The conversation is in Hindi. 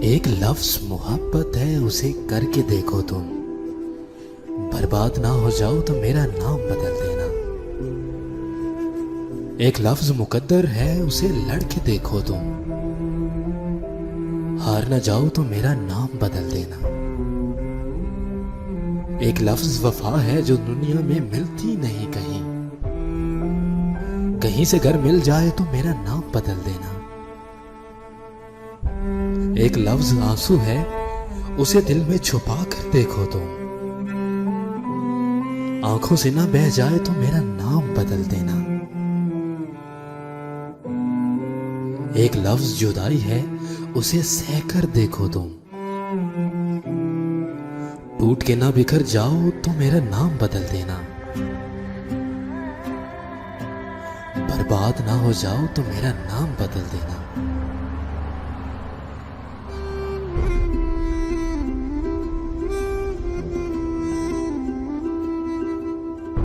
एक लफ्ज मोहब्बत है, उसे करके देखो तुम। बर्बाद ना हो जाओ तो मेरा नाम बदल देना। एक लफ्ज मुकद्दर है, उसे लड़के देखो तुम। हार ना जाओ तो मेरा नाम बदल देना। एक लफ्ज वफा है, जो दुनिया में मिलती नहीं कहीं। कहीं से अगर मिल जाए तो मेरा नाम बदल देना। एक लफ्ज आंसू है, उसे दिल में छुपा कर देखो तुम। आंखों से ना बह जाए तो मेरा नाम बदल देना। एक लफ्ज जुदाई है, उसे सहकर देखो तुम। टूट के ना बिखर जाओ तो मेरा नाम बदल देना। बर्बाद ना हो जाओ तो मेरा नाम बदल देना।